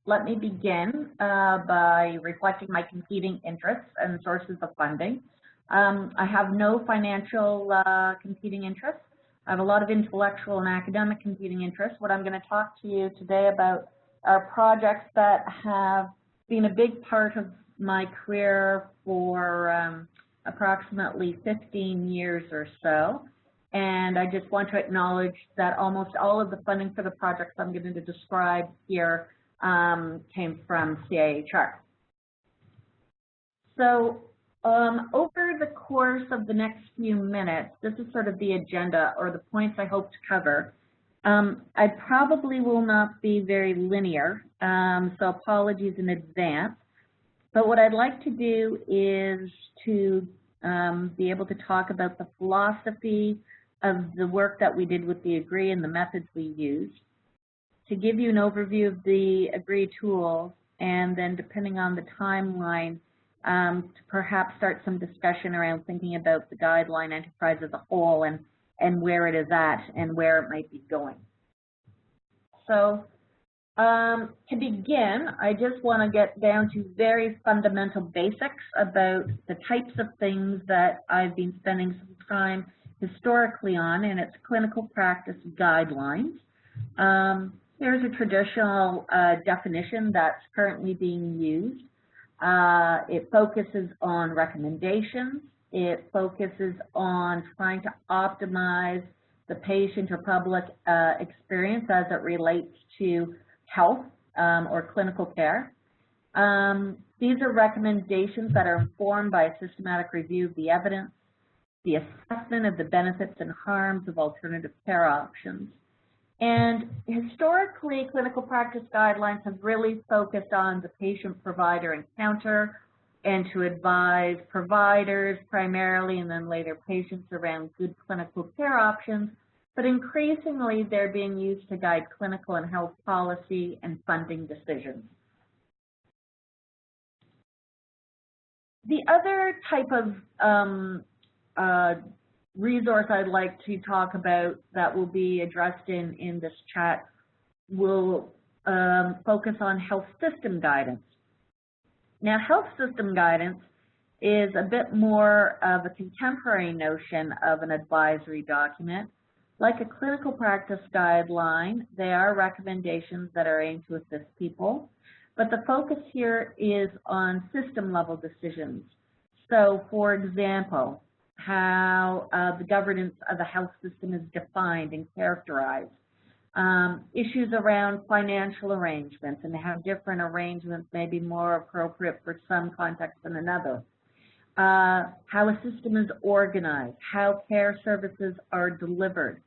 Let me begin by reflecting my competing interests and sources of funding. I have no financial competing interests. I have a lot of intellectual and academic competing interests. What I'm going to talk to you today about are projects that have been a big part of my career for approximately 15 years or so. And I just want to acknowledge that almost all of the funding for the projects I'm going to describe here came from CIHR. So over the course of the next few minutes, this is sort of the agenda or the points I hope to cover. I probably will not be very linear, so apologies in advance. But what I'd like to do is to be able to talk about the philosophy of the work that we did with the AGREE and the methods we used, to give you an overview of the AGREE tool, and then depending on the timeline, to perhaps start some discussion around thinking about the guideline enterprise as a whole and where it is at and where it might be going. So to begin, I just want to get down to very fundamental basics about the types of things that I've been spending some time historically on, and it's clinical practice guidelines. Here's a traditional definition that's currently being used. It focuses on recommendations. It focuses on trying to optimize the patient or public experience as it relates to health or clinical care. These are recommendations that are informed by a systematic review of the evidence, the assessment of the benefits and harms of alternative care options. And historically, clinical practice guidelines have really focused on the patient-provider encounter and to advise providers primarily and then later patients around good clinical care options, but increasingly they're being used to guide clinical and health policy and funding decisions. The other type of resource I'd like to talk about that will be addressed in this chat will focus on health system guidance. Now, health system guidance is a bit more of a contemporary notion of an advisory document. Like a clinical practice guideline, they are recommendations that are aimed to assist people, but the focus here is on system-level decisions. So, for example, how the governance of the health system is defined and characterized, issues around financial arrangements and how different arrangements may be more appropriate for some context than another, how a system is organized, how care services are delivered.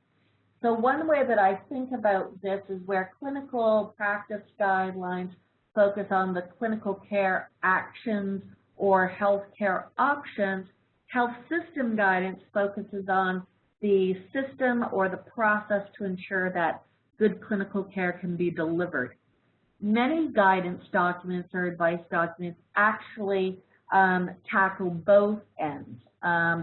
So one way that I think about this is where clinical practice guidelines focus on the clinical care actions or health care options, health system guidance focuses on the system or the process to ensure that good clinical care can be delivered. Many guidance documents or advice documents actually tackle both ends,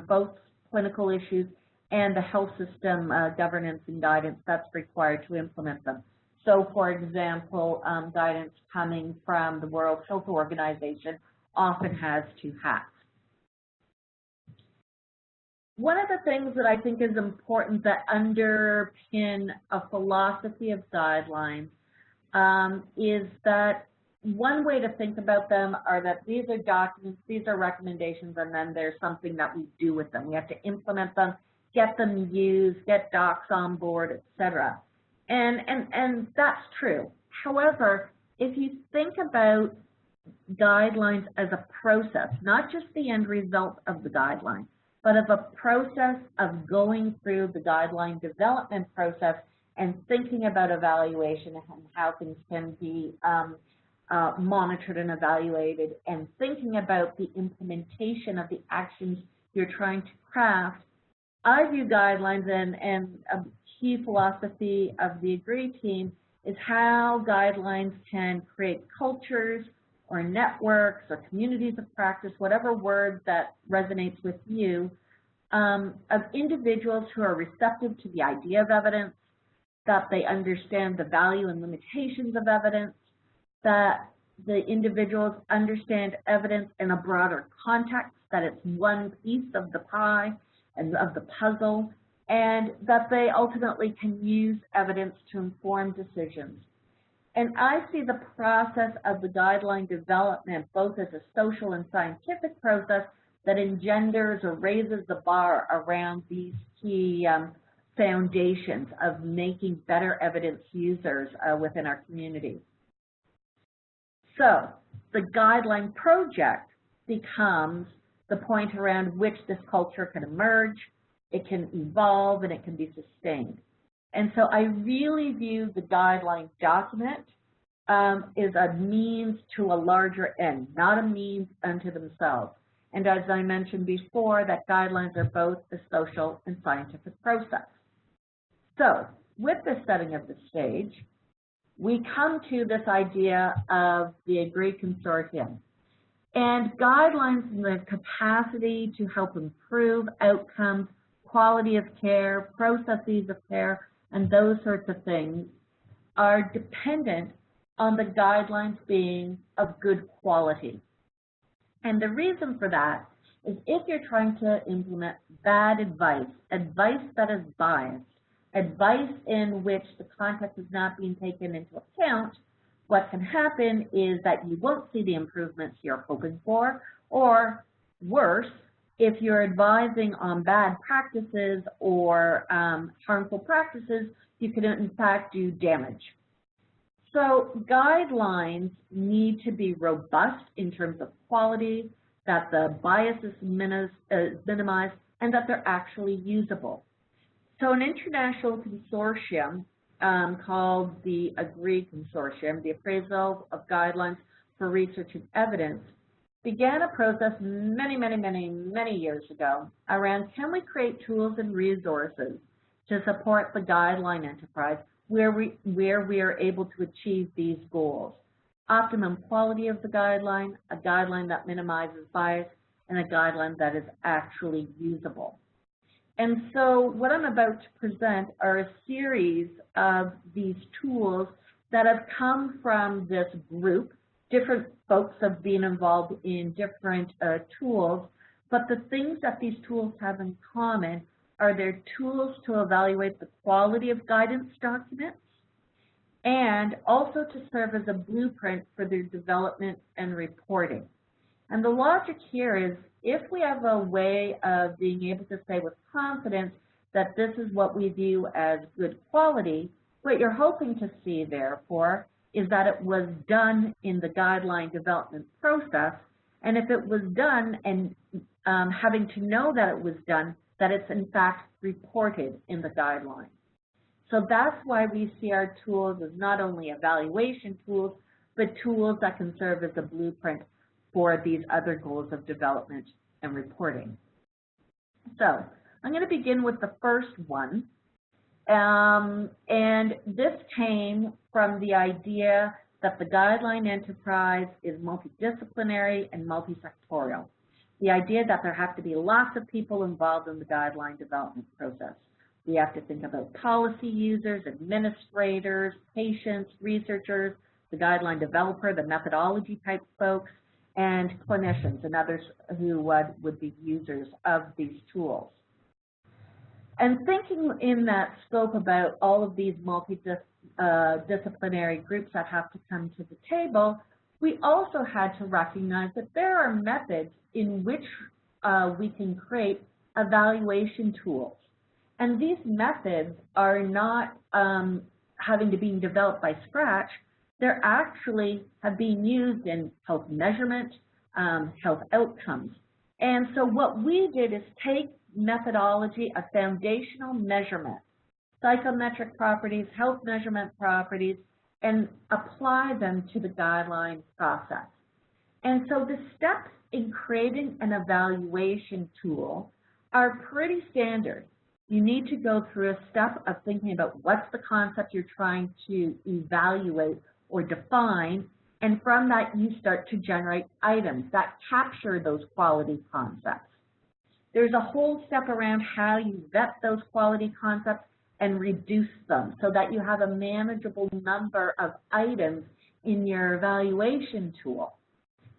both clinical issues and the health system governance and guidance that's required to implement them. So, for example, guidance coming from the World Health Organization often has two hats. One of the things that I think is important that underpin a philosophy of guidelines is that one way to think about them are that these are documents, these are recommendations, and then there's something that we do with them. We have to implement them, get them used, get docs on board, etc. And that's true. However, if you think about guidelines as a process, not just the end result of the guideline, but of a process of going through the guideline development process and thinking about evaluation and how things can be monitored and evaluated, and thinking about the implementation of the actions you're trying to craft, I view guidelines and a key philosophy of the AGREE team is how guidelines can create cultures or networks or communities of practice, whatever word that resonates with you, of individuals who are receptive to the idea of evidence, that they understand the value and limitations of evidence, that the individuals understand evidence in a broader context, that it's one piece of the pie and of the puzzle, and that they ultimately can use evidence to inform decisions. And I see the process of the guideline development both as a social and scientific process that engenders or raises the bar around these key foundations of making better evidence users within our community. So the guideline project becomes the point around which this culture can emerge, it can evolve, and it can be sustained. And so I really view the guideline document is a means to a larger end, not a means unto themselves. And as I mentioned before, that guidelines are both a social and scientific process. So with this setting of the stage, we come to this idea of the AGREE consortium. And guidelines and the capacity to help improve outcomes, quality of care, processes of care, and those sorts of things are dependent on the guidelines being of good quality. And the reason for that is if you're trying to implement bad advice, advice that is biased, advice in which the context is not being taken into account, what can happen is that you won't see the improvements you're hoping for, or worse, if you're advising on bad practices or harmful practices, you can in fact do damage. So guidelines need to be robust in terms of quality, that the bias is minimized, and that they're actually usable. So an international consortium called the AGREE Consortium, the Appraisal of Guidelines for Research and Evidence, began a process many years ago around can we create tools and resources to support the guideline enterprise where we are able to achieve these goals. Optimum quality of the guideline, a guideline that minimizes bias, and a guideline that is actually usable. And so what I'm about to present are a series of these tools that have come from this group. Different folks have been involved in different tools, but the things that these tools have in common are they're tools to evaluate the quality of guidance documents and also to serve as a blueprint for their development and reporting. And the logic here is if we have a way of being able to say with confidence that this is what we view as good quality, what you're hoping to see, therefore, is that it was done in the guideline development process, and if it was done and having to know that it was done, that it's in fact reported in the guideline. So that's why we see our tools as not only evaluation tools, but tools that can serve as a blueprint for these other goals of development and reporting. So I'm going to begin with the first one. And this came from the idea that the guideline enterprise is multidisciplinary and multisectorial. The idea that there have to be lots of people involved in the guideline development process. We have to think about policy users, administrators, patients, researchers, the guideline developer, the methodology type folks, and clinicians and others who would be users of these tools. And thinking in that scope about all of these multidisciplinary groups that have to come to the table, we also had to recognize that there are methods in which we can create evaluation tools. And these methods are not having to be developed by scratch. They're actually have been used in health measurement, health outcomes. And so what we did is take methodology of foundational measurement, psychometric properties, health measurement properties, and apply them to the guideline process. And so the steps in creating an evaluation tool are pretty standard. You need to go through a step of thinking about what's the concept you're trying to evaluate or define, and from that you start to generate items that capture those quality concepts. There's a whole step around how you vet those quality concepts and reduce them so that you have a manageable number of items in your evaluation tool,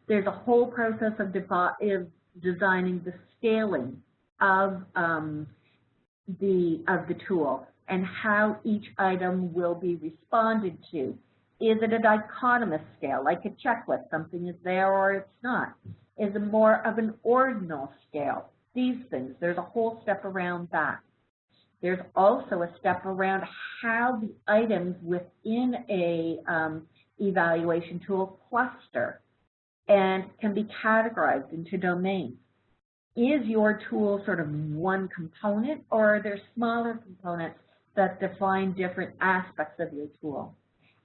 there's a whole process of designing the scaling of the tool and how each item will be responded to. Is it a dichotomous scale, like a checklist, something is there or it's not? Is it more of an ordinal scale? These things, there's a whole step around that. There's also a step around how the items within a evaluation tool cluster and can be categorized into domains. Is your tool sort of one component, or are there smaller components that define different aspects of your tool?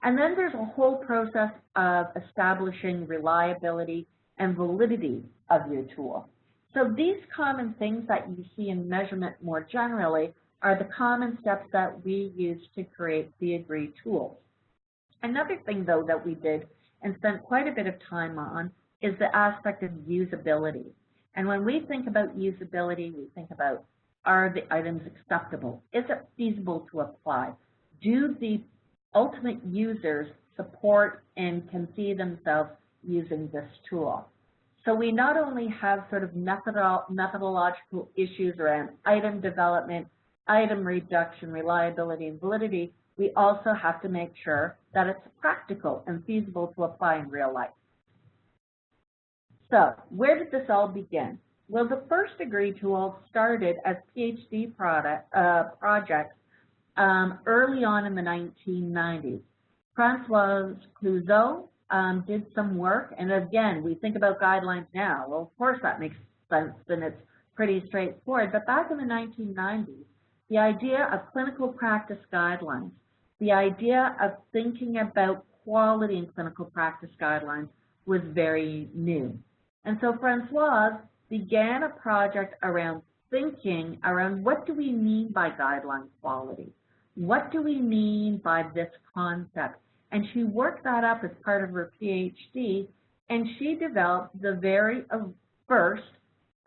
And then there's a whole process of establishing reliability and validity of your tool. So these common things that you see in measurement more generally are the common steps that we use to create the AGREE tool. Another thing, though, that we did and spent quite a bit of time on is the aspect of usability. And when we think about usability, we think about, are the items acceptable? Is it feasible to apply? Do the ultimate users support and can see themselves using this tool? So we not only have sort of methodological issues around item development, item reduction, reliability, and validity, we also have to make sure that it's practical and feasible to apply in real life. So where did this all begin? Well, the first AGREE tool started as PhD projects early on in the 1990s. François Clouzot did some work, and again, we think about guidelines now. Well, of course that makes sense, and it's pretty straightforward. But back in the 1990s, the idea of clinical practice guidelines, the idea of thinking about quality in clinical practice guidelines was very new. And so François began a project around thinking around what do we mean by guideline quality? What do we mean by this concept? And she worked that up as part of her PhD, and she developed the very first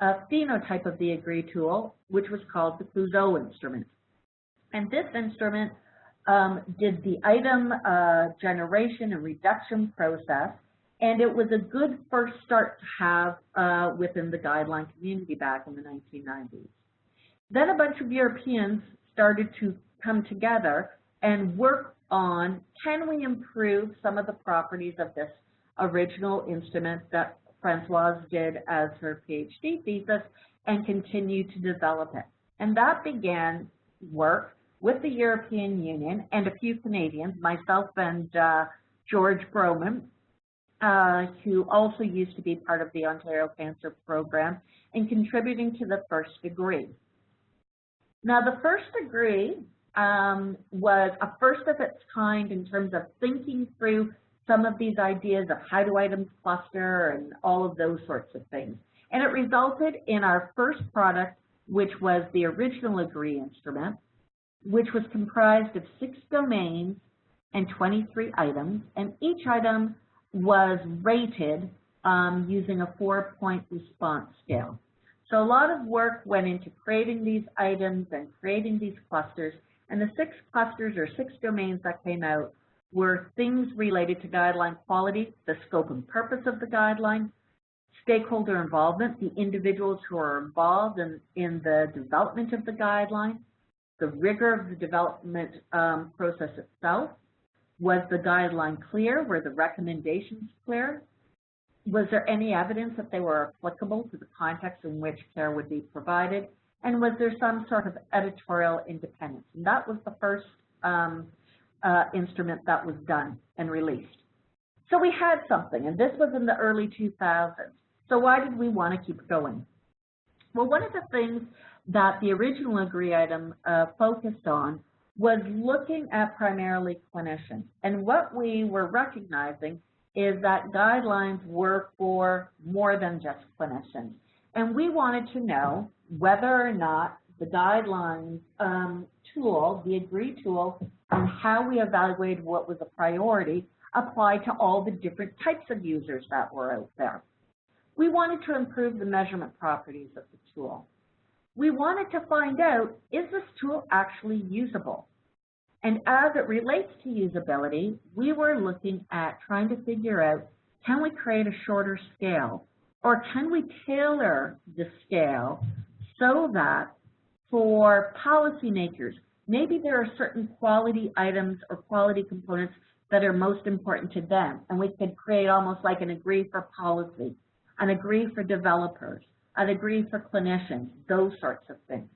phenotype of the AGREE tool, which was called the Clouzot instrument. And this instrument did the item generation and reduction process, and it was a good first start to have within the guideline community back in the 1990s. Then a bunch of Europeans started to come together and work on, can we improve some of the properties of this original instrument that Françoise did as her PhD thesis and continue to develop it. And that began work with the European Union and a few Canadians, myself and George Broman, who also used to be part of the Ontario Cancer Program, and contributing to the first AGREE. Now, the first AGREE was a first of its kind in terms of thinking through some of these ideas of how do items cluster and all of those sorts of things. And it resulted in our first product, which was the original AGREE instrument, which was comprised of 6 domains and 23 items, and each item was rated using a 4-point response scale. So a lot of work went into creating these items and creating these clusters, and the 6 clusters or 6 domains that came out were things related to guideline quality, the scope and purpose of the guideline, stakeholder involvement, the individuals who are involved in the development of the guideline, the rigor of the development process itself. Was the guideline clear? Were the recommendations clear? Was there any evidence that they were applicable to the context in which care would be provided? And was there some sort of editorial independence? And that was the first instrument that was done and released. So we had something, and this was in the early 2000s. So why did we want to keep going? Well, one of the things that the original AGREE item focused on was looking at primarily clinicians. And what we were recognizing is that guidelines were for more than just clinicians. And we wanted to know whether or not the guidelines tool, the AGREE tool, and how we evaluated what was a priority applied to all the different types of users that were out there. We wanted to improve the measurement properties of the tool. We wanted to find out, is this tool actually usable? And as it relates to usability, we were looking at trying to figure out, can we create a shorter scale? Or can we tailor the scale so that for policymakers, maybe there are certain quality items or quality components that are most important to them, and we could create almost like an agree for policy, an agree for developers, an agree for clinicians, those sorts of things.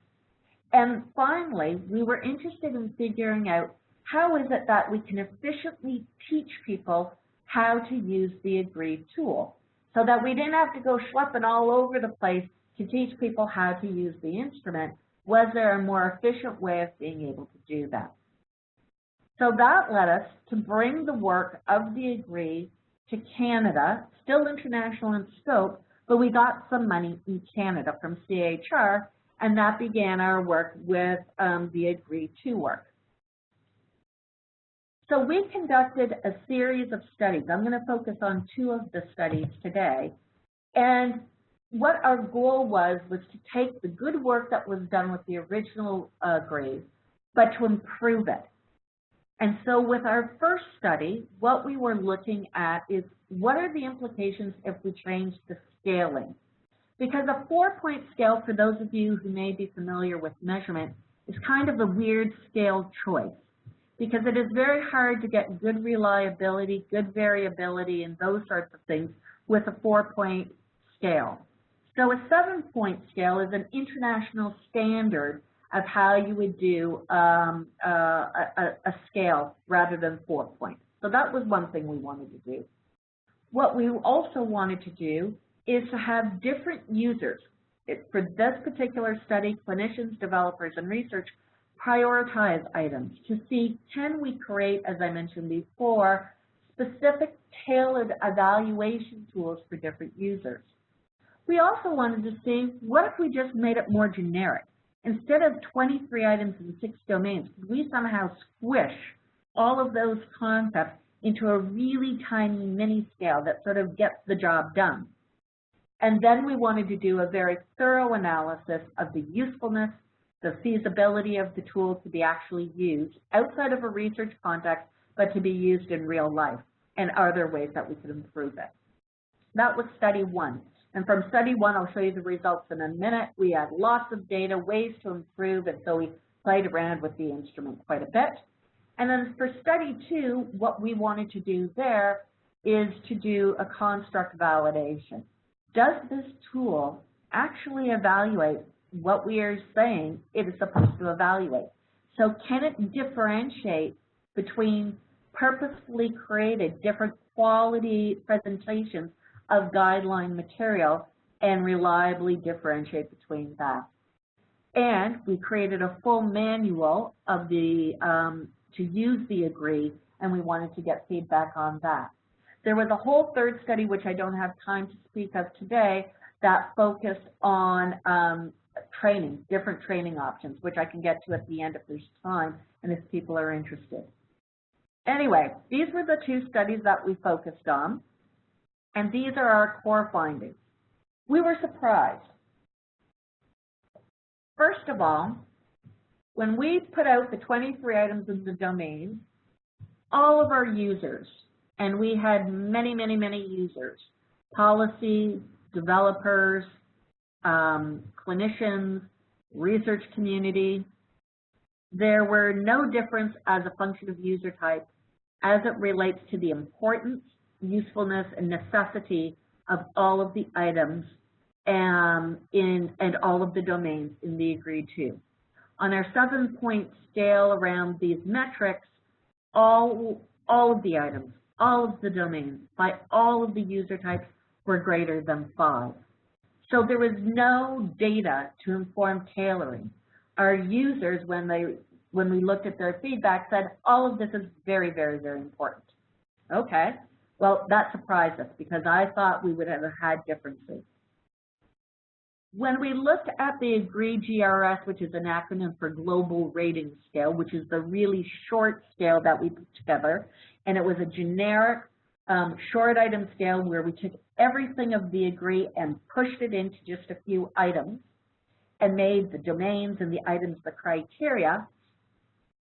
And finally, we were interested in figuring out how is it that we can efficiently teach people how to use the agree tool, so that we didn't have to go schlepping all over the place to teach people how to use the instrument. Was there a more efficient way of being able to do that? So that led us to bring the work of the agree to Canada, still international in scope, but we got some money in Canada from CHR, and that began our work with the agree 2 work. So we conducted a series of studies. I'm going to focus on 2 of the studies today. And what our goal was to take the good work that was done with the original agree, but to improve it. And so with our first study, what we were looking at is what are the implications if we change the scaling? Because a 4-point scale, for those of you who may be familiar with measurement, is kind of a weird scale choice, because it is very hard to get good reliability, good variability, and those sorts of things with a 4-point scale. So a 7-point scale is an international standard of how you would do a scale rather than 4 points. So that was one thing we wanted to do. What we also wanted to do is to have different users. For this particular study, clinicians, developers, and research prioritize items to see, can we create, as I mentioned before, specific tailored evaluation tools for different users. We also wanted to see, what if we just made it more generic? Instead of 23 items in 6 domains, could we somehow squish all of those concepts into a really tiny mini scale that sort of gets the job done? And then we wanted to do a very thorough analysis of the usefulness, the feasibility of the tool to be actually used outside of a research context, but to be used in real life, and are there ways that we could improve it? That was study 1. And from study 1, I'll show you the results in a minute. We had lots of data, ways to improve, and so we played around with the instrument quite a bit. And then for study 2, what we wanted to do there is to do a construct validation. Does this tool actually evaluate what we are saying it is supposed to evaluate? So can it differentiate between purposefully created different quality presentations of guideline material and reliably differentiate between that? And we created a full manual of the to use the agree, and we wanted to get feedback on that. There was a whole third study, which I don't have time to speak of today, that focused on training, different training options, which I can get to at the end if there's time and if people are interested. Anyway, these were the 2 studies that we focused on, and these are our core findings. We were surprised. First of all, when we put out the 23 items in the domain, all of our users, and we had many, many, many users, policy, developers, clinicians, research community, there were no difference as a function of user type as it relates to the importance, usefulness, and necessity of all of the items and all of the domains in the agree 2. On our 7-point scale around these metrics, all of the items, all of the domains, by all of the user types were greater than 5. So there was no data to inform tailoring. Our users, when we looked at their feedback, said all of this is very, very, very important. Okay, well, that surprised us because I thought we would have had differences. When we looked at the agree GRS, which is an acronym for Global Rating Scale, which is the really short scale that we put together, and it was a generic short item scale where we took everything of the agree and pushed it into just a few items and made the domains and the items the criteria,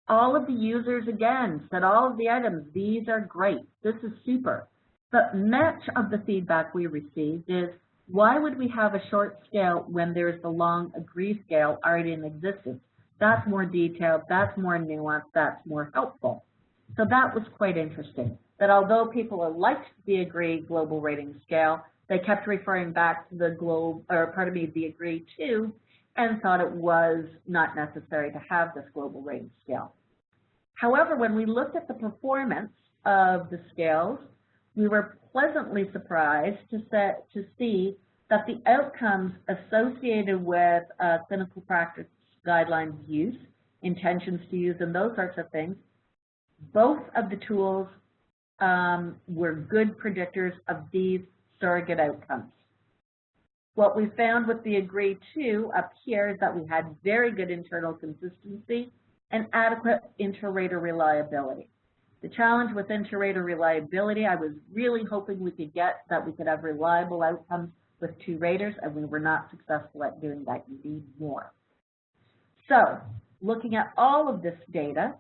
All of the users, again, said all of the items, these are great, this is super. But much of the feedback we received is, why would we have a short scale when there's the long agree scale already in existence? That's more detailed, that's more nuanced, that's more helpful. So that was quite interesting, that although people liked the agree global rating scale, they kept referring back to the the agree to, and thought it was not necessary to have this global rating scale. However, when we looked at the performance of the scales, we were pleasantly surprised to see that the outcomes associated with clinical practice guidelines use, intentions to use, and those sorts of things, both of the tools were good predictors of these surrogate outcomes. What we found with the agree to up here is that we had very good internal consistency and adequate Interrater reliability. The challenge with Interrater reliability, I was really hoping we could have reliable outcomes with 2 raters, and we were not successful at doing that. You need more. So, looking at all of this data,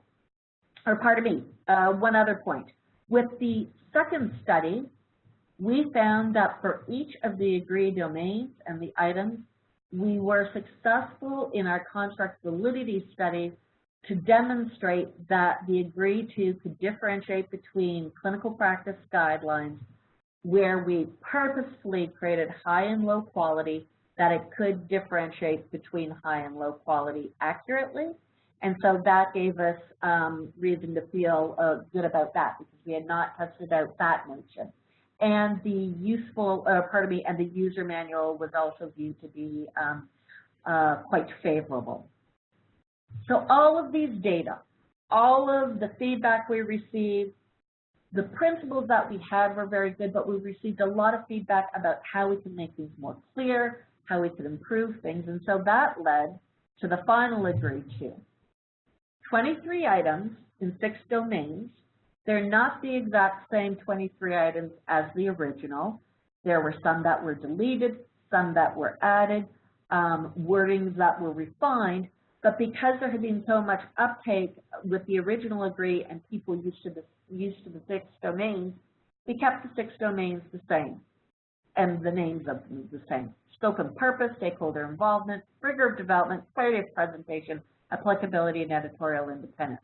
one other point. With the second study, we found that for each of the agree domains and the items, we were successful in our construct validity study to demonstrate that the agree to could differentiate between clinical practice guidelines where we purposefully created high and low quality, that it could differentiate between high and low quality accurately. And so that gave us reason to feel good about that, because we had not tested out that notion. And the and the user manual was also viewed to be quite favorable. So all of these data, all of the feedback we received, the principles that we had were very good, but we received a lot of feedback about how we can make things more clear, how we could improve things, and so that led to the final agree to. 23 items in 6 domains. They're not the exact same 23 items as the original. There were some that were deleted, some that were added, wordings that were refined, but because there had been so much uptake with the original agree and people used to the 6 domains, we kept the 6 domains the same and the names of them the same. Scope and purpose, stakeholder involvement, rigor of development, clarity of presentation, applicability, and editorial independence.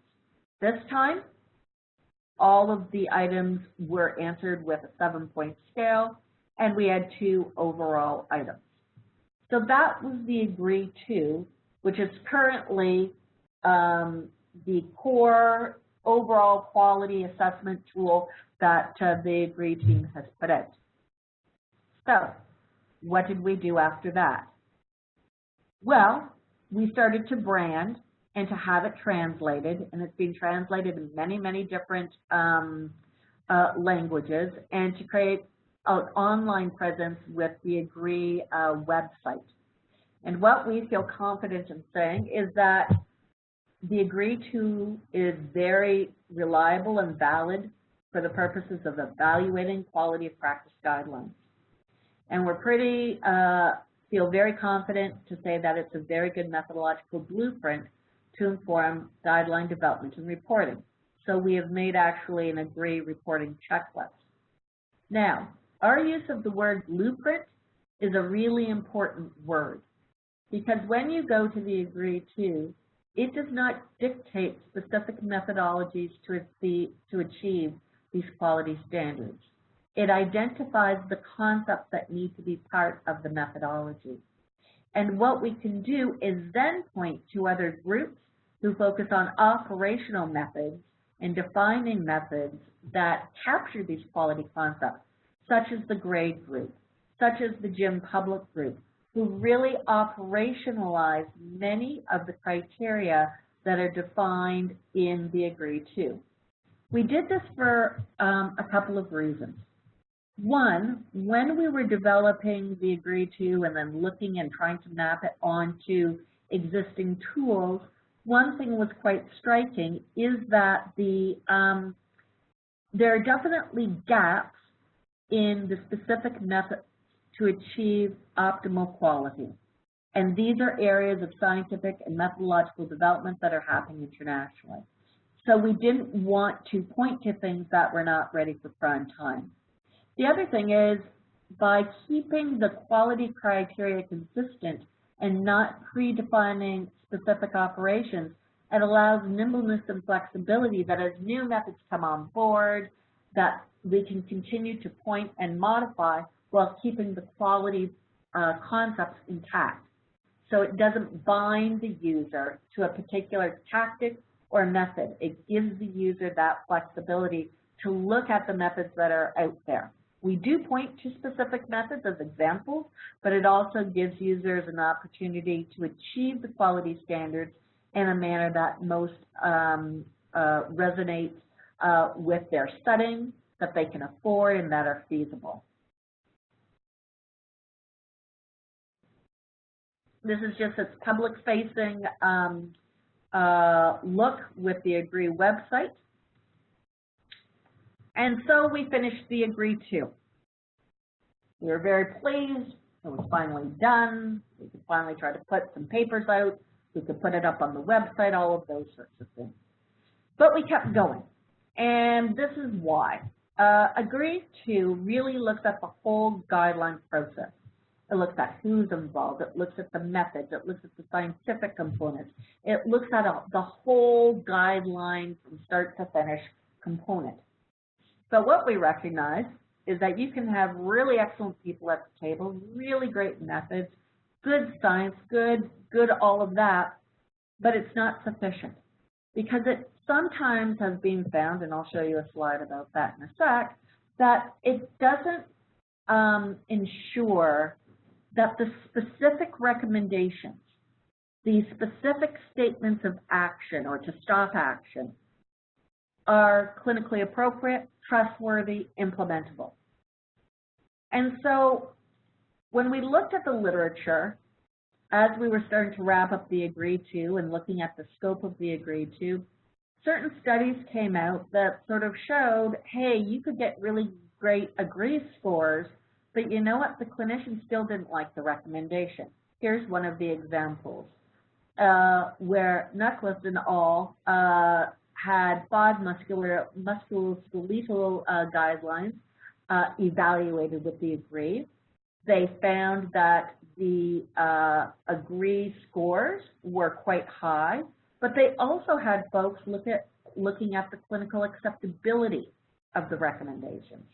This time, all of the items were answered with a 7-point scale, and we had 2 overall items. So that was the agree to, which is currently the core overall quality assessment tool that the agree team has put out. So, what did we do after that? Well, we started to brand and to have it translated, and it's been translated in many, many different languages, and to create an online presence with the agree website. And what we feel confident in saying is that the agree to is very reliable and valid for the purposes of evaluating quality of practice guidelines. And we're feel very confident to say that it's a very good methodological blueprint to inform guideline development and reporting. So we have made actually an agree reporting checklist. Now, our use of the word blueprint is a really important word, because when you go to the agree to, it does not dictate specific methodologies to achieve these quality standards. It identifies the concepts that need to be part of the methodology. And what we can do is then point to other groups who focus on operational methods and defining methods that capture these quality concepts, such as the grade group, such as the Jim Public group, who really operationalize many of the criteria that are defined in the agree to. We did this for a couple of reasons. One, when we were developing the agree to and then looking and trying to map it onto existing tools, one thing was quite striking is that there are definitely gaps in the specific methods to achieve optimal quality. And these are areas of scientific and methodological development that are happening internationally. So we didn't want to point to things that were not ready for prime time. The other thing is, by keeping the quality criteria consistent and not predefining specific operations, it allows nimbleness and flexibility that as new methods come on board, that we can continue to point and modify while keeping the quality concepts intact. So it doesn't bind the user to a particular tactic or method. It gives the user that flexibility to look at the methods that are out there. We do point to specific methods as examples, but it also gives users an opportunity to achieve the quality standards in a manner that most resonates with their setting, that they can afford, and that are feasible. This is just its public-facing look with the Agree website. And so we finished the Agree 2. We were very pleased. It was finally done. We could finally try to put some papers out. We could put it up on the website, all of those sorts of things. But we kept going. And this is why. Agree 2 really looks at the whole guideline process. It looks at who's involved. It looks at the methods. It looks at the scientific components. It looks at the whole guideline from start to finish component. So what we recognize is that you can have really excellent people at the table, really great methods, good science, good all of that, but it's not sufficient because it sometimes has been found, and I'll show you a slide about that in a sec, that it doesn't ensure that the specific recommendations, the specific statements of action or to stop action are clinically appropriate, trustworthy, implementable. And so when we looked at the literature, as we were starting to wrap up the Agree 2 and looking at the scope of the Agree 2, certain studies came out that sort of showed, hey, you could get really great Agree scores, but you know what? The clinician still didn't like the recommendation. Here's one of the examples where Nicholas and all had 5 musculoskeletal guidelines evaluated with the Agree. They found that the Agree scores were quite high, but they also had folks looking at the clinical acceptability of the recommendations.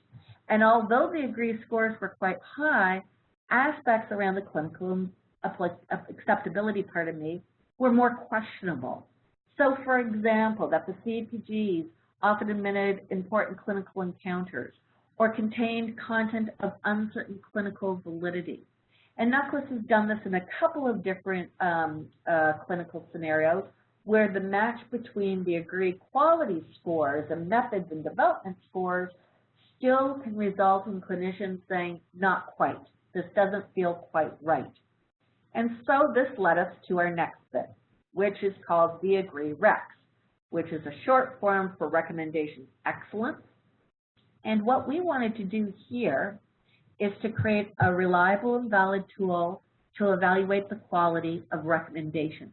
And although the Agree scores were quite high, aspects around the clinical acceptability, were more questionable. So, for example, that the CPGs often admitted important clinical encounters or contained content of uncertain clinical validity. And Nicholas has done this in a couple of different clinical scenarios where the match between the Agree quality scores and methods and development scores still can result in clinicians saying, not quite, this doesn't feel quite right. And so this led us to our next bit, which is called the Agree Recs, which is a short form for recommendation excellence. And what we wanted to do here is to create a reliable and valid tool to evaluate the quality of recommendations.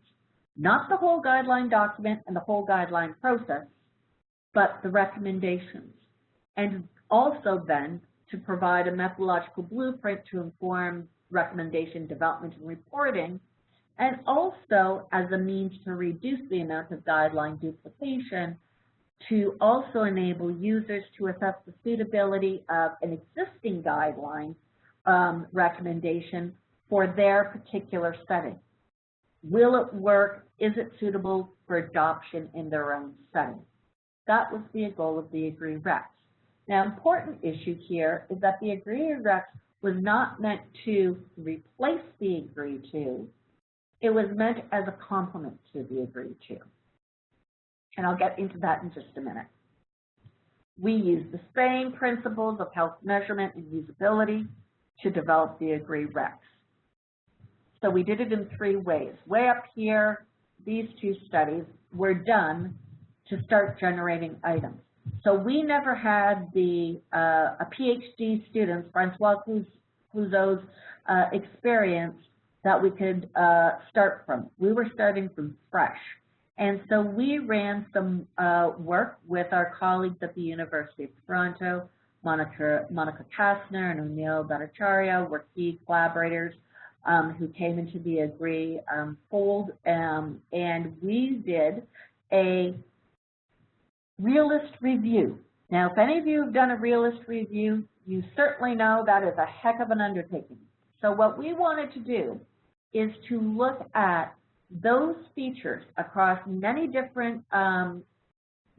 Not the whole guideline document and the whole guideline process, but the recommendations. And also then to provide a methodological blueprint to inform recommendation development and reporting, and also as a means to reduce the amount of guideline duplication to also enable users to assess the suitability of an existing guideline recommendation for their particular setting. Will it work? Is it suitable for adoption in their own setting? That was the goal of the Agree Recs. Now, important issue here is that the Agree Recs was not meant to replace the Agree 2. It was meant as a complement to the Agree 2. And I'll get into that in just a minute. We used the same principles of health measurement and usability to develop the Agree Recs. So we did it in 3 ways. Way up here, these 2 studies were done to start generating items. So we never had a PhD student, Francois Clouseau's experience that we could start from. We were starting from fresh. And so we ran some work with our colleagues at the University of Toronto. Monica Kastner and O'Neill Bhattacharya were key collaborators who came into the AGREE fold, and we did a realist review. Now, if any of you have done a realist review, you certainly know that is a heck of an undertaking. So what we wanted to do is to look at those features across many different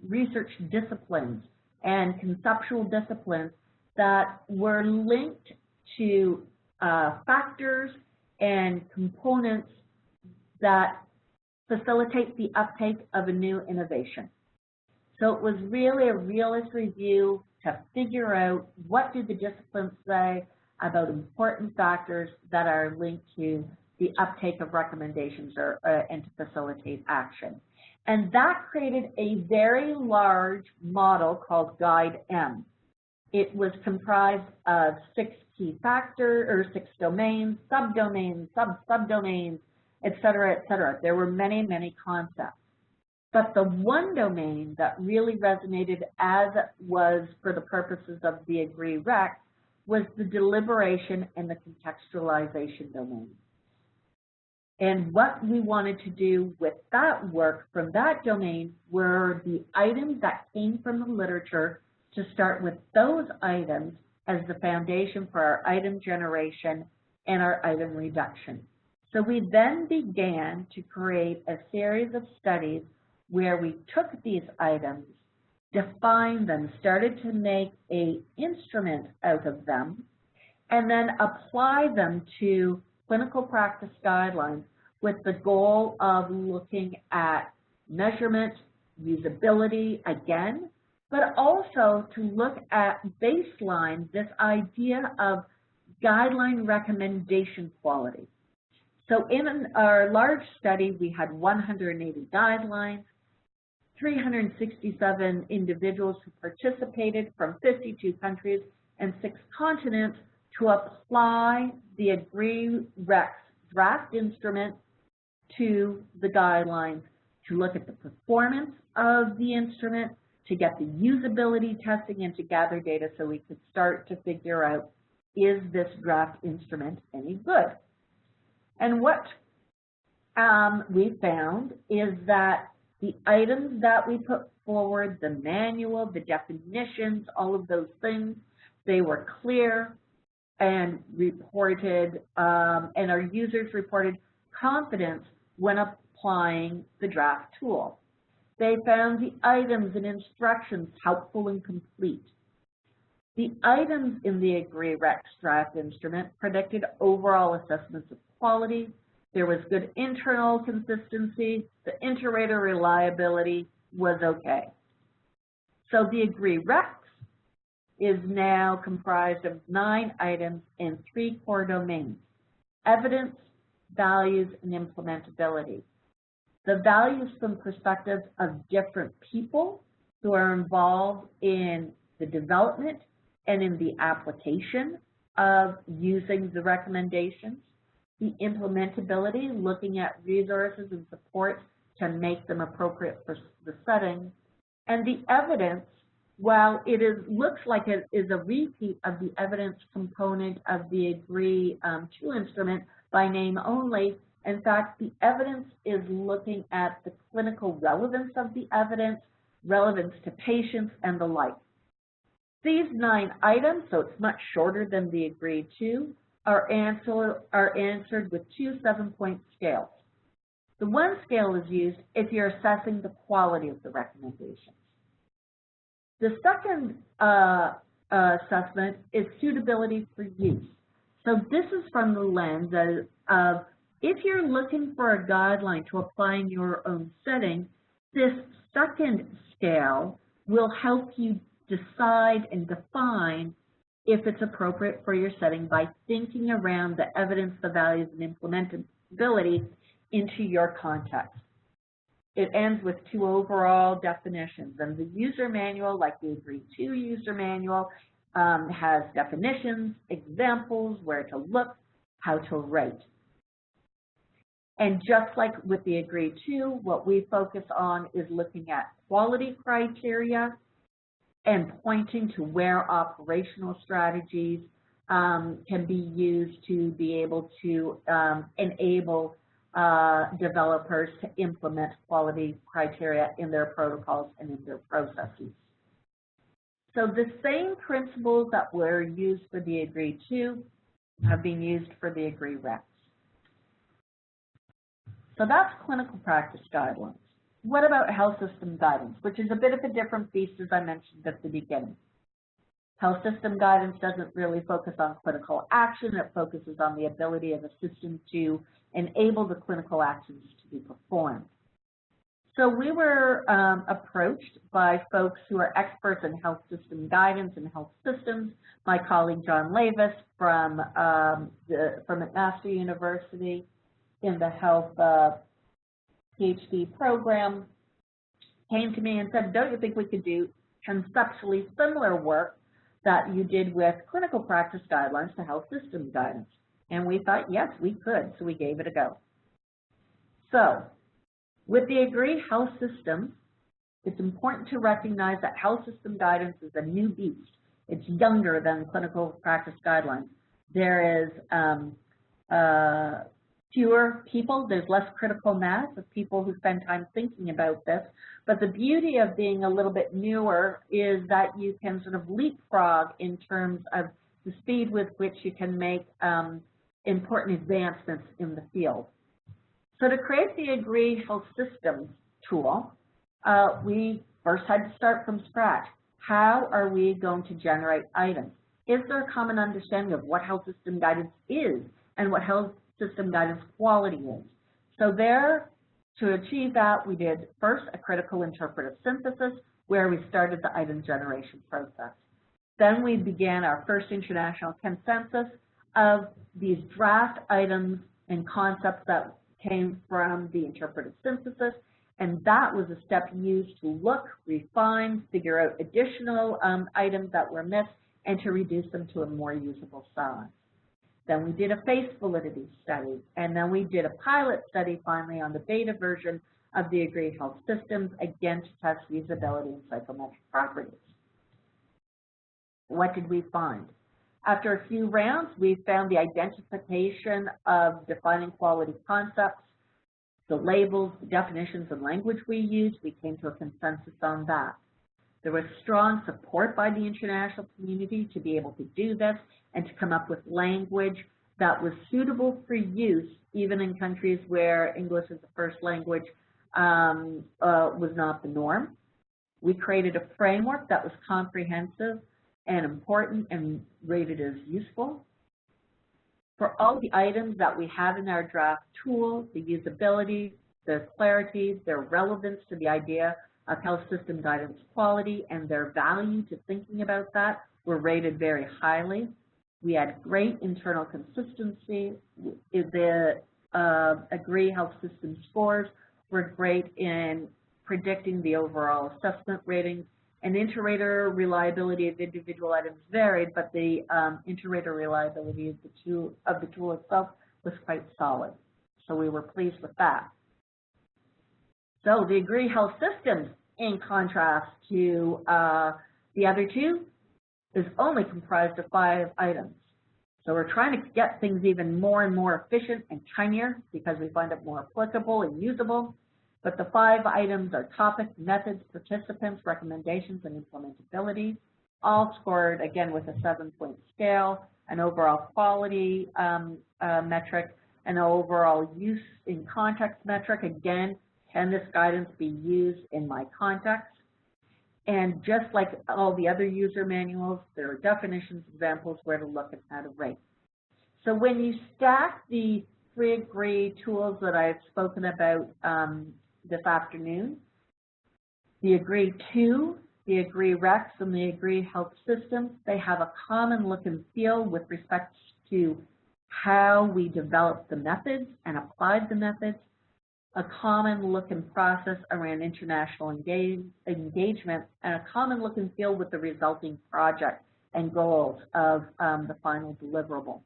research disciplines and conceptual disciplines that were linked to factors and components that facilitate the uptake of a new innovation. So it was really a realist review to figure out what do the disciplines say about important factors that are linked to the uptake of recommendations and to facilitate action. And that created a very large model called Guide M. It was comprised of 6 key factors, or 6 domains, subdomains, subdomains, et cetera, et cetera. There were many, many concepts. But the one domain that really resonated, as it was for the purposes of the AGREE Rec, was the deliberation and the contextualization domain. And what we wanted to do with that work from that domain were the items that came from the literature, to start with those items as the foundation for our item generation and our item reduction. So we then began to create a series of studies where we took these items, defined them, started to make an instrument out of them, and then apply them to clinical practice guidelines with the goal of looking at measurement, usability again, but also to look at baseline, this idea of guideline recommendation quality. So in our large study, we had 180 guidelines, 367 individuals who participated from 52 countries and 6 continents to apply the AGREE Recs draft instrument to the guidelines, to look at the performance of the instrument, to get the usability testing, and to gather data so we could start to figure out, is this draft instrument any good? And what we found is that the items that we put forward, the manual, the definitions, all of those things, they were clear and reported, and our users reported confidence when applying the draft tool. They found the items and instructions helpful and complete. The items in the AGREE Recs draft instrument predicted overall assessments of quality. There was good internal consistency. The Interrater reliability was okay. So the AGREE Recs is now comprised of 9 items in 3 core domains: evidence, values, and implementability. The values from perspectives of different people who are involved in the development and in the application of using the recommendations. The implementability, looking at resources and supports to make them appropriate for the setting. And the evidence, while it looks like it is a repeat of the evidence component of the AGREE 2 instrument by name only, in fact, the evidence is looking at the clinical relevance of the evidence, relevance to patients, and the like. These 9 items, so it's much shorter than the AGREE 2, are answered with 2 7-point scales. The 1 scale is used if you're assessing the quality of the recommendations. The second assessment is suitability for use. So this is from the lens of if you're looking for a guideline to apply in your own setting, this second scale will help you decide and define if it's appropriate for your setting by thinking around the evidence, the values, and implementability into your context. It ends with 2 overall definitions, and the user manual, like the AGREE 2 user manual, has definitions, examples, where to look, how to rate. And just like with the Agree To, what we focus on is looking at quality criteria and pointing to where operational strategies can be used to be able to enable developers to implement quality criteria in their protocols and in their processes. So the same principles that were used for the Agree To have been used for the Agree Recs. So that's clinical practice guidelines. What about health system guidance, which is a bit of a different beast, as I mentioned at the beginning? Health system guidance doesn't really focus on clinical action. It focuses on the ability of a system to enable the clinical actions to be performed. So we were approached by folks who are experts in health system guidance and health systems. My colleague John Lavis from McMaster University in the health PhD program came to me and said, don't you think we could do conceptually similar work that you did with clinical practice guidelines to health system guidance? And we thought, yes, we could, so we gave it a go. So with the Agree Health System, it's important to recognize that health system guidance is a new beast. It's younger than clinical practice guidelines. There is fewer people, there's less critical mass of people who spend time thinking about this. But the beauty of being a little bit newer is that you can sort of leapfrog in terms of the speed with which you can make important advancements in the field. So to create the Agree Health Systems tool, we first had to start from scratch. How are we going to generate items? Is there a common understanding of what health system guidance is and what health system guidance quality is? So there, to achieve that, we did first a critical interpretive synthesis where we started the item generation process. Then we began our first international consensus of these draft items and concepts that came from the interpretive synthesis, and that was a step used to look, refine, figure out additional items that were missed, and to reduce them to a more usable size. Then we did a face validity study, and then we did a pilot study finally on the beta version of the Agree Health Systems, again to test usability and psychometric properties. What did we find? After a few rounds, we found the identification of defining quality concepts, the labels, the definitions, and language we used. We came to a consensus on that. There was strong support by the international community to be able to do this and to come up with language that was suitable for use, even in countries where English as a first language was not the norm. We created a framework that was comprehensive and important and rated as useful. For all the items that we have in our draft tool, the usability, their clarity, their relevance to the idea of health system guidance quality, and their value to thinking about that were rated very highly. We had great internal consistency. The Agree Health System scores were great in predicting the overall assessment ratings. And Interrater reliability of individual items varied, but the Interrater reliability of the tool itself was quite solid. So we were pleased with that. So the Agree Health Systems, in contrast to the other two, is only comprised of 5 items. So we're trying to get things even more and more efficient and tinier because we find it more applicable and usable. But the 5 items are topics, methods, participants, recommendations, and implementability, all scored, again, with a 7-point scale, an overall quality metric, an overall use in context metric. Again, can this guidance be used in my context? And just like all the other user manuals, there are definitions, examples, where to look and how to rate. So when you stack the 3 Agree tools that I've spoken about this afternoon, the Agree To, the Agree Recs, and the Agree Health Systems, they have a common look and feel with respect to how we developed the methods and applied the methods, a common look and process around international engagement, and a common look and feel with the resulting project and goals of the final deliverable.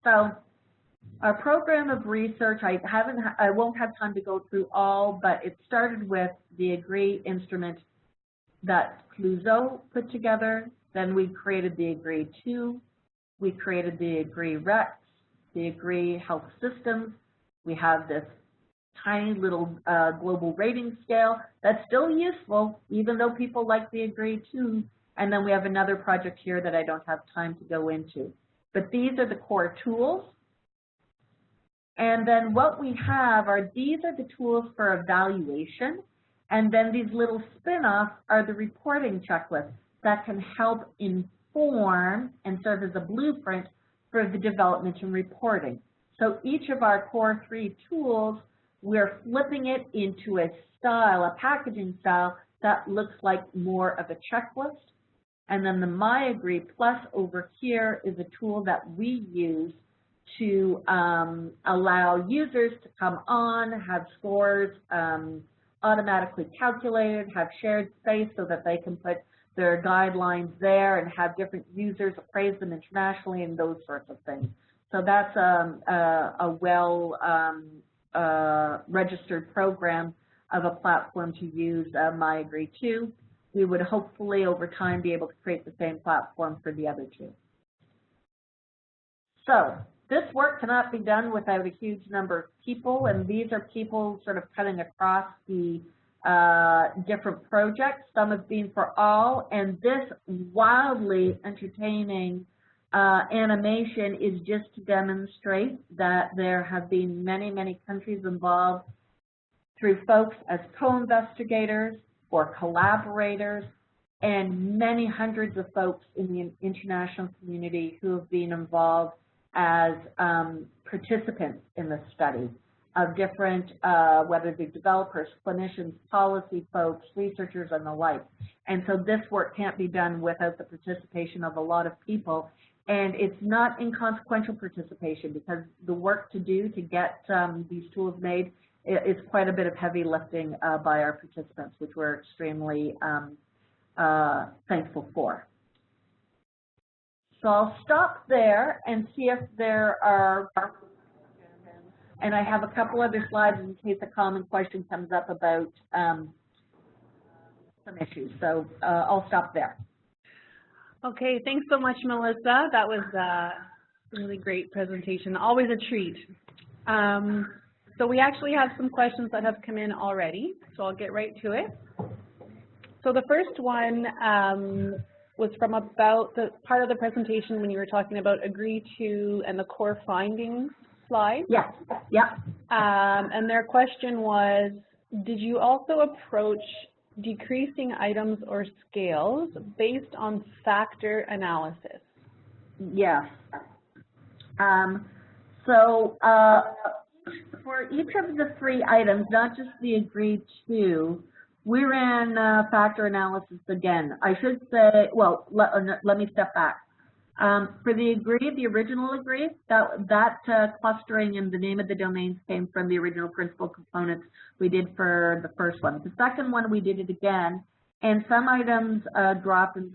So Our program of research, I won't have time to go through all, but it started with the AGREE instrument that Clouseau put together. Then we created the AGREE 2. We created the AGREE Rex, the AGREE Health Systems. We have this tiny little global rating scale that's still useful, even though people like the AGREE 2. And then we have another project here that I don't have time to go into. But these are the core tools. And then what we have are, these are the tools for evaluation. And then these little spin-offs are the reporting checklists that can help inform and serve as a blueprint for the development and reporting. So each of our core 3 tools, we're flipping it into a style, a packaging style that looks like more of a checklist. And then the MyAgree Plus over here is a tool that we use to allow users to come on, have scores automatically calculated, have shared space so that they can put their guidelines there and have different users appraise them internationally and those sorts of things. So that's a well registered program of a platform to use MyAgree 2. We would hopefully over time be able to create the same platform for the other 2. So this work cannot be done without a huge number of people, and these are people sort of cutting across the different projects. Some have been for all, and this wildly entertaining animation is just to demonstrate that there have been many, many countries involved through folks as co-investigators or collaborators, and many hundreds of folks in the international community who have been involved as participants in the study of different, whether they're developers, clinicians, policy folks, researchers, and the like. And so this work can't be done without the participation of a lot of people. And it's not inconsequential participation, because the work to do to get these tools made is quite a bit of heavy lifting by our participants, which we're extremely thankful for. So I'll stop there and see if there are, and I have a couple other slides in case a common question comes up about some issues. So I'll stop there. Okay, thanks so much, Melissa. That was a really great presentation. Always a treat. So we actually have some questions that have come in already, so I'll get right to it. So the first one was from about the part of the presentation when you were talking about agree to and the core findings slide. Yes, yeah. And their question was, did you also approach decreasing items or scales based on factor analysis? Yes. For each of the 3 items, not just the agreed to, we ran factor analysis again. I should say, well, let me step back. For the agree, the original agree, that clustering and the name of the domains came from the original principal components we did for the first one. The second one, we did it again, and some items dropped and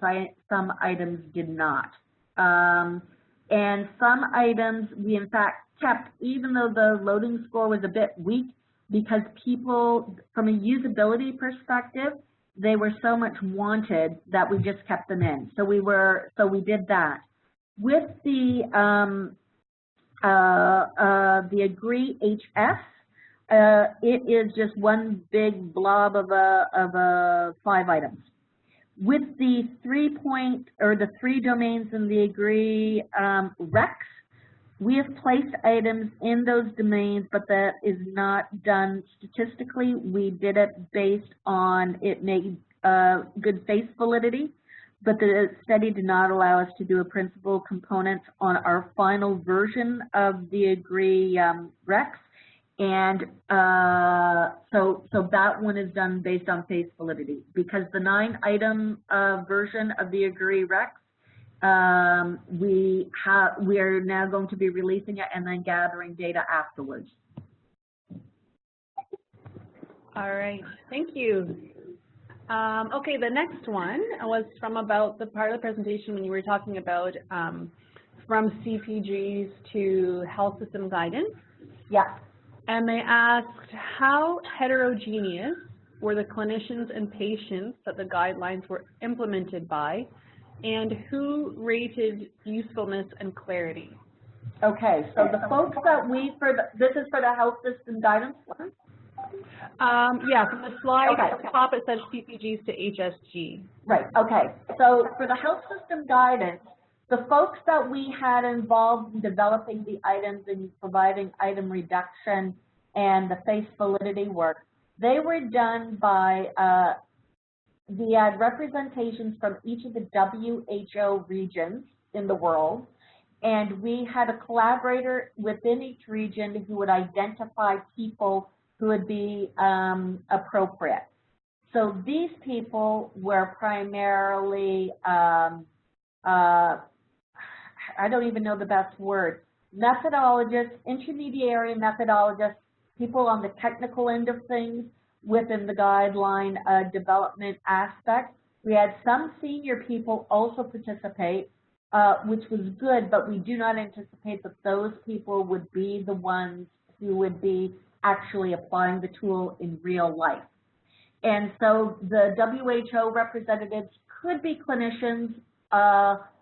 some items did not. And some items we in fact kept, even though the loading score was a bit weak, because people, from a usability perspective, they were so much wanted that we just kept them in. So we did that. With the agree HS, it is just one big blob of 5 items. With the 3 domains in the agree Rex, we have placed items in those domains, but that is not done statistically. We did it based on it made good face validity, but the study did not allow us to do a principal component on our final version of the agree Rex. And so that one is done based on face validity, because the 9-item version of the agree Rex, we are now going to be releasing it and then gathering data afterwards. All right, thank you. Okay, the next one was from about the part of the presentation when you were talking about from CPGs to health system guidance. Yeah. And they asked, how heterogeneous were the clinicians and patients that the guidelines were implemented by, and who rated usefulness and clarity? Okay, so the folks that this is for the health system guidance one? Yeah, from the slide Okay. at the top it says CPGs to HSG. Right, okay. So for the health system guidance, the folks that we had involved in developing the items and providing item reduction and the face validity work, they were done by, we had representations from each of the WHO regions in the world, and we had a collaborator within each region who would identify people who would be appropriate. So these people were primarily, I don't even know the best word, methodologists, intermediary methodologists, people on the technical end of things within the guideline development aspect. We had some senior people also participate, which was good, but we do not anticipate that those people would be the ones who would be actually applying the tool in real life. And so the WHO representatives could be clinicians,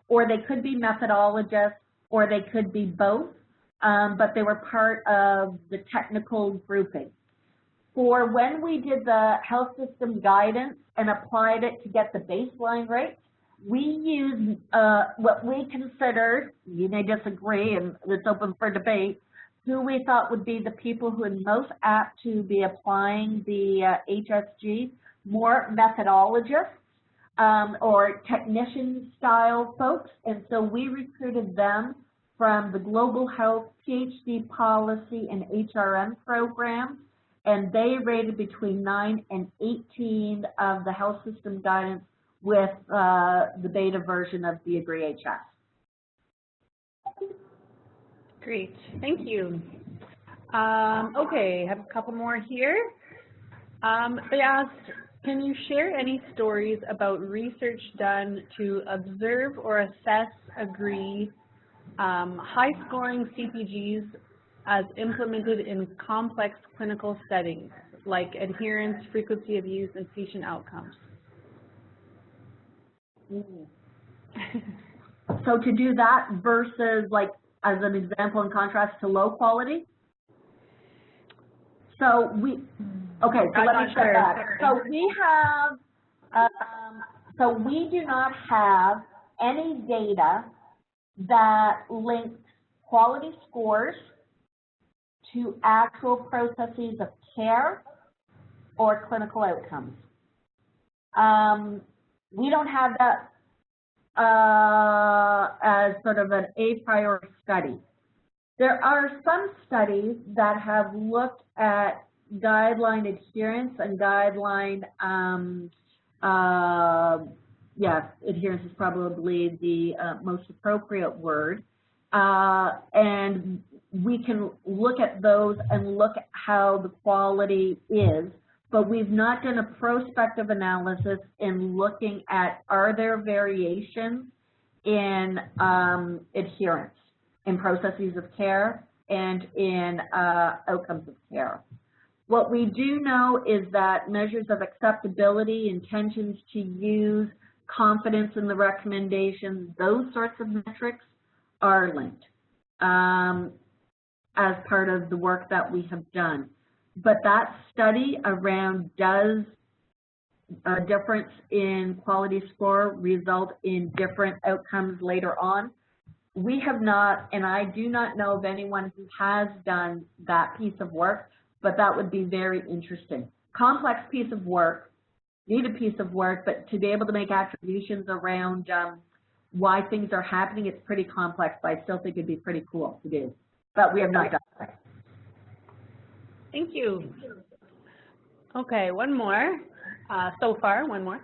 or they could be methodologists, or they could be both, but they were part of the technical grouping. For when we did the health system guidance and applied it to get the baseline rates, we used what we considered, you may disagree and it's open for debate, who we thought would be the people who are most apt to be applying the HSG, more methodologists or technician style folks, and so we recruited them from the Global Health PhD Policy and HRM programs, and they rated between 9 and 18 of the health system guidance with the beta version of the AGREE-HS. Great, thank you. Okay, I have a couple more here. They asked, can you share any stories about research done to observe or assess AGREE high-scoring CPGs as implemented in complex clinical settings, like adherence, frequency of use, and patient outcomes? So to do that versus, like, as an example in contrast to low quality? So we, okay, so let me step back. So we have, so we do not have any data that links quality scores to actual processes of care or clinical outcomes. We don't have that as sort of an a priori study. There are some studies that have looked at guideline adherence and guideline, yes, adherence is probably the most appropriate word, and we can look at those and look at how the quality is, but we've not done a prospective analysis in looking at are there variations in adherence in processes of care and in outcomes of care. What we do know is that measures of acceptability, intentions to use, confidence in the recommendations, those sorts of metrics are linked as part of the work that we have done. But that study around does a difference in quality score result in different outcomes later on, we have not, and I do not know of anyone who has done that piece of work, but that would be very interesting. Complex piece of work, needed piece of work, but to be able to make attributions around why things are happening, it's pretty complex, but I still think it'd be pretty cool to do. But we have not done that. Thank you. Okay, one more. So far, one more.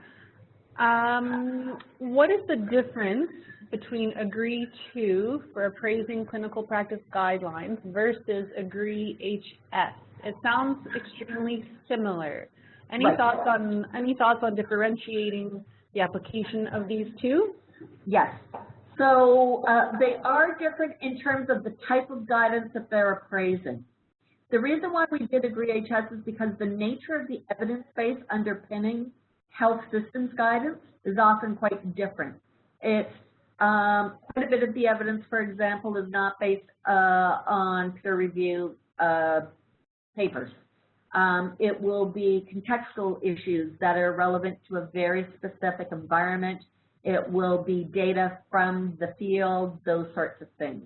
What is the difference between AGREE-2 for appraising clinical practice guidelines versus AGREE-HS? It sounds extremely similar. Any thoughts on differentiating the application of these two? Yes. So they are different in terms of the type of guidance that they're appraising. The reason why we did Agree HS is because the nature of the evidence base underpinning health systems guidance is often quite different. It's quite a bit of the evidence, for example, is not based on peer review papers. It will be contextual issues that are relevant to a very specific environment. It will be data from the field, those sorts of things.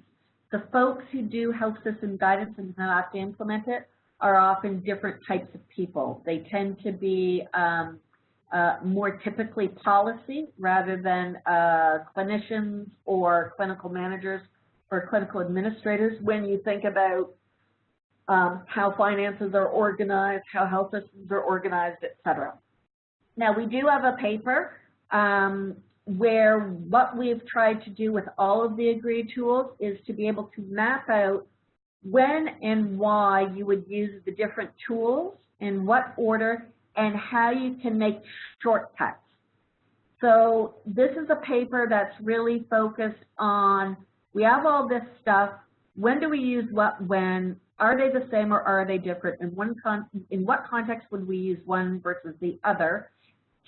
The folks who do health system guidance and have to implement it are often different types of people. They tend to be more typically policy rather than clinicians or clinical managers or clinical administrators when you think about how finances are organized, how health systems are organized, et cetera. Now, we do have a paper where what we've tried to do with all of the Agree tools is to be able to map out when and why you would use the different tools, in what order, and how you can make shortcuts. So this is a paper that's really focused on, we have all this stuff, when do we use what when, are they the same or are they different, in what context would we use one versus the other,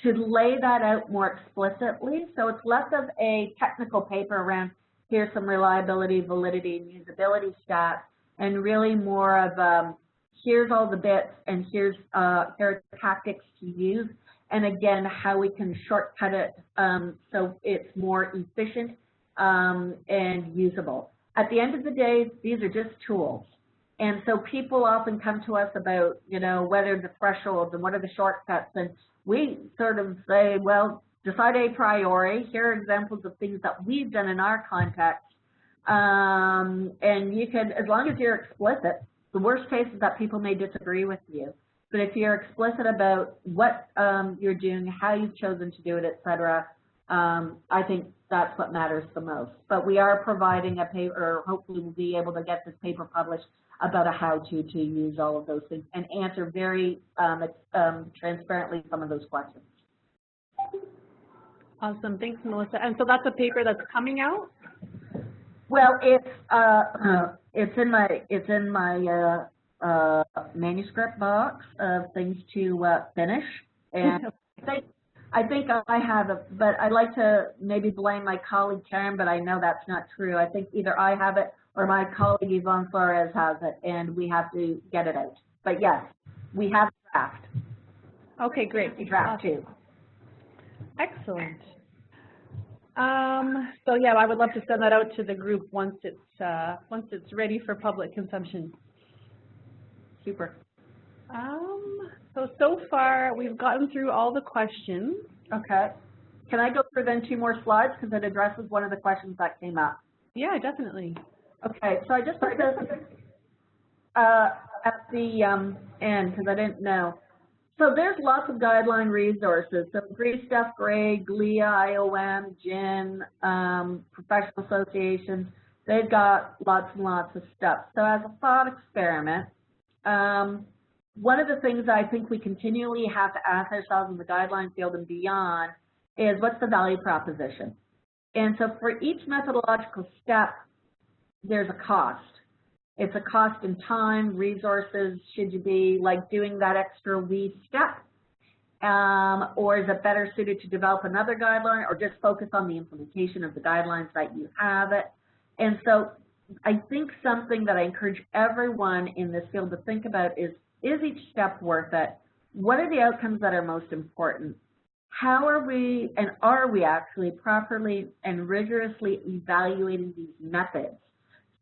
to lay that out more explicitly. So it's less of a technical paper around here's some reliability, validity, and usability stats, and really more of here's all the bits and here are tactics to use, and again, how we can shortcut it so it's more efficient and usable. At the end of the day, these are just tools. And so people often come to us about, you know, whether the thresholds and what are the shortcuts, and we sort of say, well, decide a priori. Here are examples of things that we've done in our context. And you can, as long as you're explicit, the worst case is that people may disagree with you. But if you're explicit about what you're doing, how you've chosen to do it, et cetera, I think that's what matters the most. But we are providing a paper, or hopefully we'll be able to get this paper published about a how-to to use all of those things and answer very transparently some of those questions. Awesome, thanks, Melissa. And so that's a paper that's coming out? Well, it's in my manuscript box of things to finish, and I think I have it, but I'd like to maybe blame my colleague Karen, but I know that's not true. I think either I have it or my colleague Yvonne Flores has it, and we have to get it out. But yes, we have a draft. Okay, great. Draft too. Excellent. So yeah, I would love to send that out to the group once it's ready for public consumption. Super. So far we've gotten through all the questions. Okay. Can I go through then 2 more slides because it addresses one of the questions that came up? Yeah, definitely. Okay, so I just put this at the end because I didn't know. So there's lots of guideline resources. So Agree Stuff, GRADE, GLIA, IOM, GIN, professional associations, they've got lots and lots of stuff. So as a thought experiment, one of the things I think we continually have to ask ourselves in the guideline field and beyond is what's the value proposition? And so for each methodological step, there's a cost. It's a cost in time, resources. Should you be like doing that extra wee step? Or is it better suited to develop another guideline or just focus on the implementation of the guidelines that you have it? And so I think something that I encourage everyone in this field to think about is each step worth it? What are the outcomes that are most important? How are we, and are we actually properly and rigorously evaluating these methods?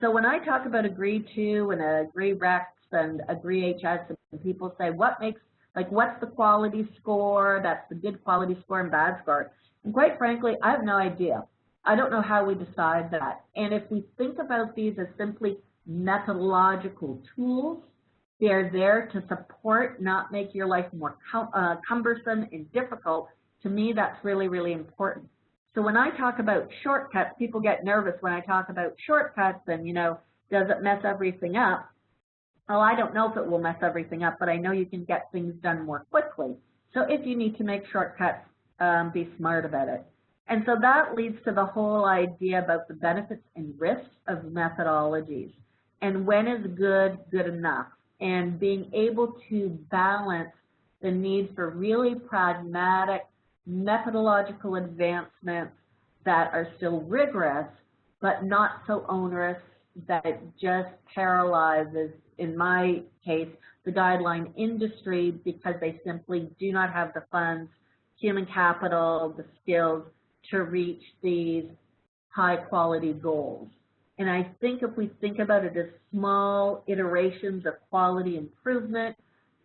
So when I talk about Agree 2 and Agree Rex and Agree HS, and people say, what makes, like, what's the quality score? That's the good quality score and bad score. And quite frankly, I have no idea. I don't know how we decide that. And if we think about these as simply methodological tools, they're there to support, not make your life more cumbersome and difficult. To me, that's really, really important. So when I talk about shortcuts, people get nervous when I talk about shortcuts and, you know, does it mess everything up? Well, I don't know if it will mess everything up, but I know you can get things done more quickly. So if you need to make shortcuts, be smart about it. And so that leads to the whole idea about the benefits and risks of methodologies, and when is good enough, and being able to balance the need for really pragmatic methodological advancements that are still rigorous, but not so onerous that it just paralyzes, in my case, the guideline industry because they simply do not have the funds, human capital, the skills to reach these high-quality goals. And I think if we think about it as small iterations of quality improvement,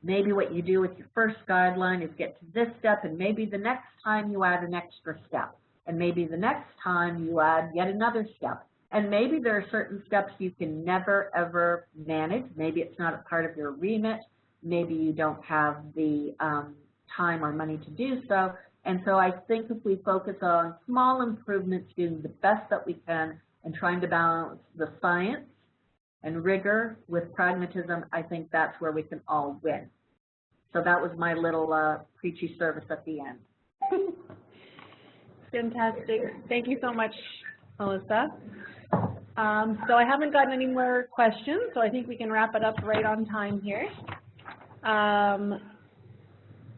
maybe what you do with your first guideline is get to this step, and maybe the next time you add an extra step, and maybe the next time you add yet another step. And maybe there are certain steps you can never, ever manage. Maybe it's not a part of your remit. Maybe you don't have the time or money to do so. And so I think if we focus on small improvements, doing the best that we can, and trying to balance the science and rigor with pragmatism, I think that's where we can all win. So that was my little preachy service at the end. Fantastic. Thank you so much, Melissa. So I haven't gotten any more questions, so I think we can wrap it up right on time here.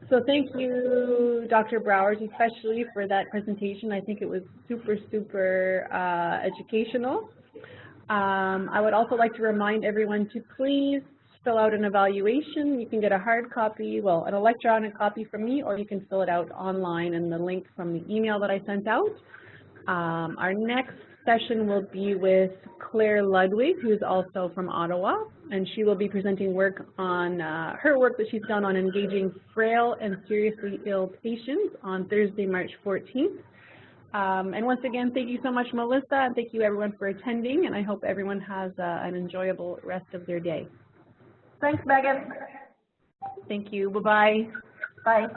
So thank you, Dr. Brouwers, especially for that presentation. I think it was super, super educational. I would also like to remind everyone to please fill out an evaluation. You can get a hard copy, well, an electronic copy from me, or you can fill it out online in the link from the email that I sent out. Our next session will be with Claire Ludwig, who's also from Ottawa, and she will be presenting work on her work that she's done on engaging frail and seriously ill patients on Thursday, March 14th. And once again, thank you so much, Melissa, and thank you everyone for attending, and I hope everyone has an enjoyable rest of their day. Thanks, Megan. Thank you. Bye-bye. Bye.